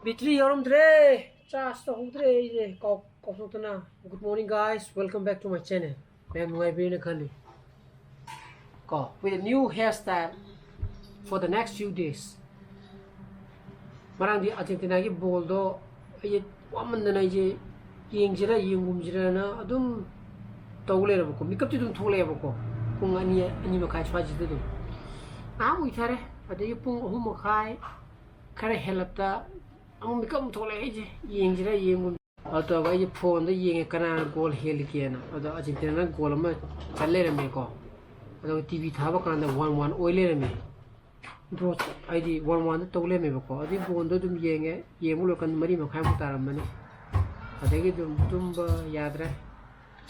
Bitri Yorumdre, Charles Hudre, Kokotore. Good morning, guys. Welcome back to my channel. I'm with a new hairstyle for the next few days. Marang Argentina ki boldo ay waman na je yingjira yingumjira na adum tawle rabo ko makeup ti dum thole rabo ko kung ani makai swaji dum amu itare ade pung ohum makai kare helapta ang makeup thole je yingjira yingum ato ga ye phone da yinge kana goal hel kiana ado Argentina goal ma challe rame ko ado TV thaba kan da 1-1 oile rame bro ID 1-1 tawle me ko adi bondo dum yenge yemulo kan mari makai mu taramane adegi dum ba yadra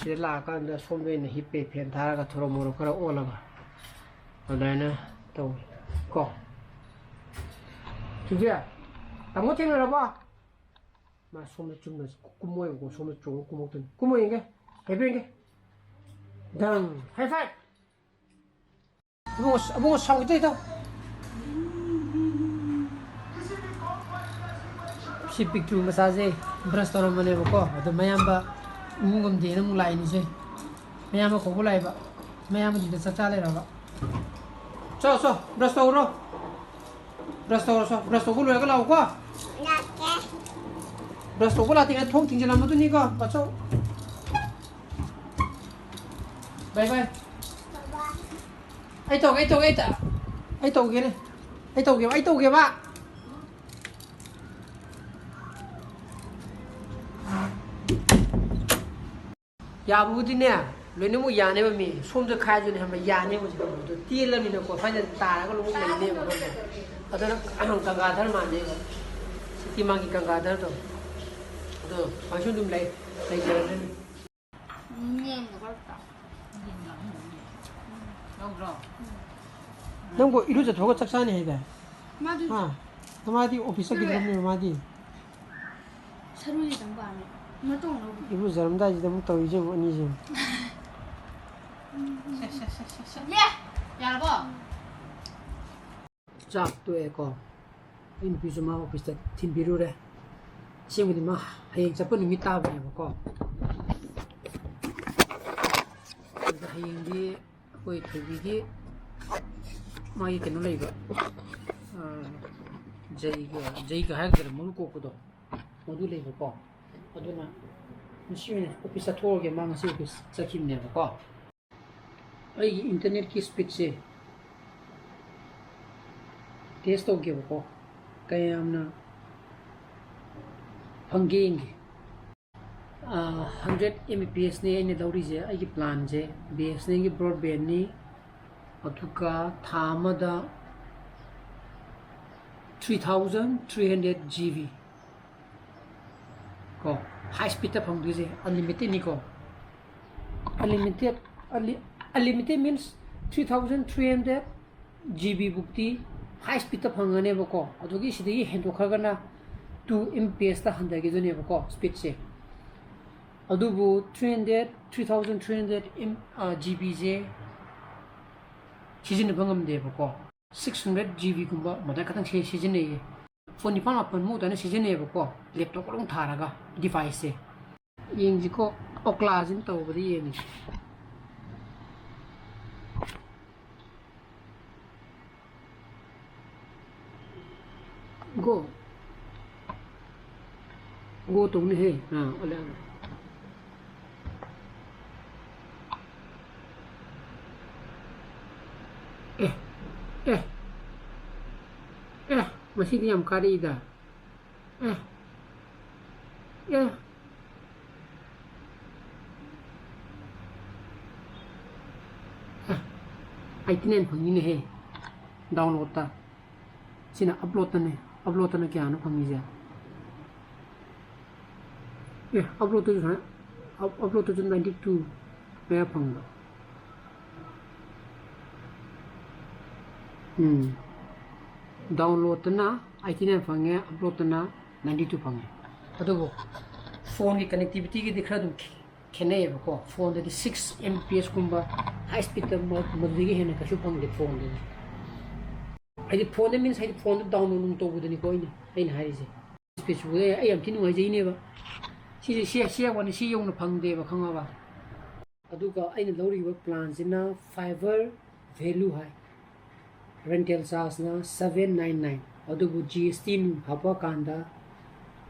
sila kan da sombe ne hippe pen thara ga thoro moro kara ola ba adana taw ko tuja tamo tenga ba ma sombe chumna kumoy go sombe chung kumokten kumoyenge hebenge dan high five 뭐 사고 있다 si picture massage brush toro mane ko ado mayamba ngum de nang lai ni se mayamba ko bulai ba mayamba ji sa chale ra ba so brush toro brush toro lo ga law ko brush toro la tinga thong ting jala ma tu ni ko ba so bye bye ai tàu kia này ai tàu kia bạn ya bu đi nè lấy nước mua ya này mà mình xôm cho khai rồi này mà ya này mà chỉ cần một tia là mình được có phải là tà nó có lúc này này mà không ở đó anh không càng gà thar mà đấy thì mang cái càng gà thar rồi rồi anh xuống đùm lấy chơi đấy nang ko iru jatho ko chaksani hai da madu ha tamadi office ki drum me madi saruni damba ne ma tong no iru zaram da ji dam tawi je ani je le ya la ba chak to e ko in piso ma office ta tin biru re siang di ma hayeng chapun mi ta ba ko hayeng di koi thubi gi mai cái nó lấy vậy dây cái hai cái món cô đó món du lấy vậy co ở đó là machine này office tour cái mang cái office sẽ kim này vậy co ấy internet cái speed से test हो गया vậy co cái em ना पंगेंगे 100 Mbps ने इन्हें दौड़ी जे आई की plan जे base ने की broadband ने अथुका थामदा 3300 GB को high speed ta phang duje unlimited ni ko unlimited means 3300 GB bukti high speed ta phangane ba ko adugi sidigi hendo khagana 2 Mbps ta handa gi jone ba ko speed se adubu 3300 GB je 시즌을 방금돼 보고 600 GB kumba 모델 같은 시즌에 폰이 판아픈 모델은 시즌에 보고 랩톱으로 타라가 디바이스 인지고 오클라진 또 어디 얘니 go 동네 해 얼른 masih diam kari ida aitinen phangi ne he download ta sina upload ta ne kya no phangi ja upload to 92 me phanga download na 89 fange upload na 92 fange adobo phone ki connectivity ki dikhra dum khene ba ko phone de 6 Mbps kumba high speed modi ge hena ka shu phone de phone de ai phone means ai phone download to budani ko ina hai se ꯐꯦꯁꯕꯨꯛꯇ ꯑꯩ ꯌꯥꯝ ꯊꯤꯅ ꯅꯨꯡꯉꯥꯏꯖꯩꯅꯦꯕ ꯁꯤꯁꯦ ꯁꯤꯌꯥꯛꯄꯅꯤ ꯁꯤ ꯌꯧꯅ ꯐꯪꯗꯦꯕ ꯈꯪꯉꯕ ꯑꯗꯨꯒ ꯑꯩꯅ ꯂꯧꯔꯤꯕ ꯄ꯭ꯂꯥꯟꯁꯤꯅ ꯐꯥꯏꯕꯔ ꯚꯦꯂꯨ ꯍꯥꯏ ꯔꯦꯟꯇꯦꯜ ꯆꯥꯔꯖꯅ 799 ꯑꯗꯨꯕꯨ GST ꯍꯥꯞꯄꯀꯥꯟꯗ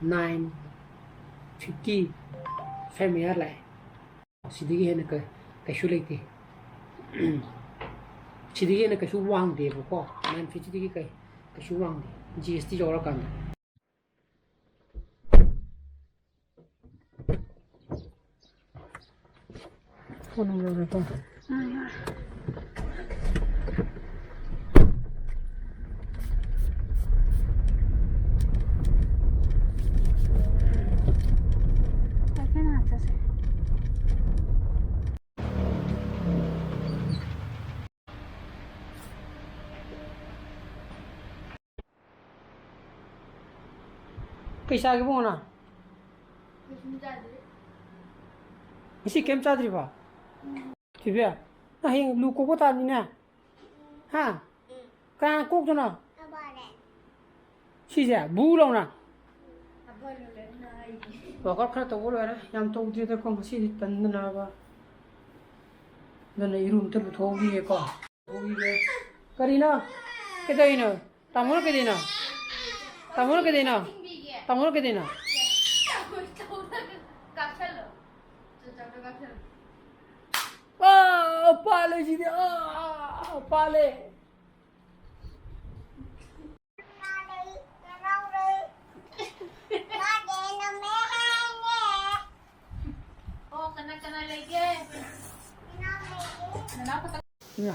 950 ꯁ꯭ꯋꯥꯏ ꯃꯌꯥ ꯂꯥꯛꯑꯦ ꯁꯤꯗꯒꯤ ꯍꯦꯟꯅ ꯀꯩꯁꯨ ꯂꯩꯇꯦ ꯁꯤꯗꯒꯤ ꯍꯦꯟꯅ ꯀꯩꯁꯨ ꯋꯥꯡꯗꯦꯕꯀꯣ 950ꯗꯒꯤ ꯀꯩꯁꯨ ꯋꯥꯡꯗꯦ GST ꯌꯧꯔꯀꯥꯟꯗ ꯐꯣꯟ ꯅꯝꯕꯔ ꯀꯣ ꯀꯩꯁꯥꯒꯤ ꯕꯣꯅ ꯉꯁꯤ ꯀꯩꯝ ꯆꯥꯗ꯭ꯔꯤꯕ ꯊꯣꯏꯕꯤ ꯍꯌꯦꯡ ꯂꯨ ꯀꯣꯛꯄ ꯇꯥꯕꯅꯤꯅꯦ ꯍꯥ ꯀꯅꯥ ꯀꯣꯛꯇꯣꯏꯅꯣ ꯁꯤꯁꯦ ꯕꯨ ꯂꯥꯎꯅ ꯋꯥꯀꯞ ꯈꯔ ꯇꯧꯕ ꯂꯣꯏꯔꯦ ꯌꯥꯝ ꯇꯧꯗ꯭ꯔꯤꯗꯀꯣ ꯉꯁꯤꯗꯤ ꯇꯟꯗꯅꯕ ꯑꯗꯨꯅ ꯏꯔꯨ ꯑꯝꯇ ꯂꯨꯊꯣꯛꯎꯈꯤꯒꯦꯀꯣ ꯀꯔꯤꯅꯣ ꯀꯩꯗꯧꯔꯤꯅꯣ ꯇꯥꯃꯣꯅ ꯀꯩꯗꯧꯔꯤꯅꯣ ꯇꯥꯃꯣꯅ ꯀꯩꯗꯧꯔꯤꯅꯣ ꯇꯥꯃꯣꯅ ꯀꯩꯗꯧꯔꯤꯅꯣ पाले सीधे पाले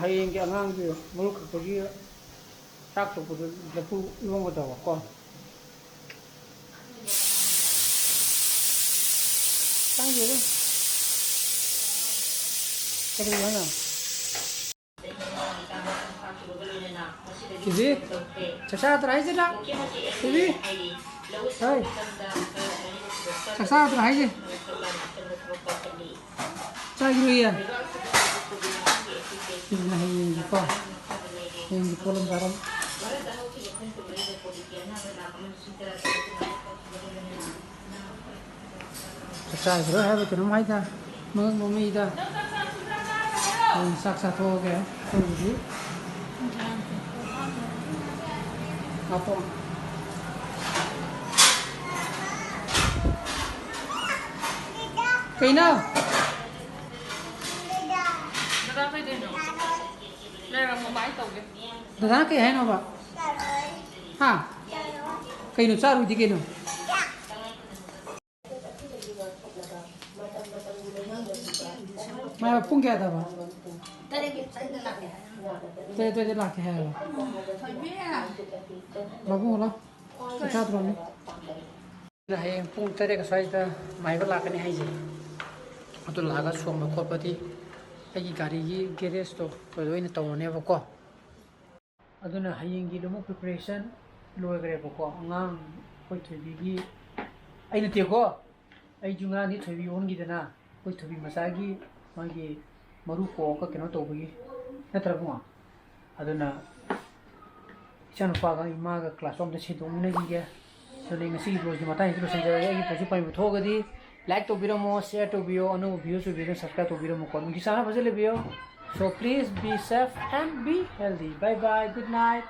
हयेंगे अगांगे मुरुक खपगी चाक तोपदो लपु इवंगदवा को सांगे कदे याना किसी चचा तराई से ना किसी हाय चचा तराई से चाय है नहीं ये को yang di kolom garam cacai bro hai betul mai ta mami ta sak sak ho gaya tunggu apa kaina दादा के है ना बा हाँ कहीं नो चार उदी के नो मैं पुंग क्या था बा तेरे लाके है बा बाबू बोला अच्छा तो नहीं ना है पुंग तेरे का साइज था मैं भी लाके नहीं है जी तो लागा सोम में खोल पति अगी गाड़ी की गैरेज तो कोई ना तो नहीं बको अदुना हयेंगी लोमो प्रिपरेशन लोयग्रेबको अंगाम कोई थोबीगी अइना तेको अइ जुंगानी थोबी ओनगीदना कोई थोबी मसागी मागी मरु कोका केनो तोबगी नत्रबुआ अदुना इचानुपागा इमागा क्लासरूम द छिदोंगनेगी सोने ngasi ब्लॉग मता हिरो संजय अगी पछि पाइ थोगदी लाइक तो बिरमो शेयर तो बियो अनु व्यूज बियो सब्सक्राइब तो बिरमो को मुझे सारा बजले बियो so please be safe and be healthy bye bye good night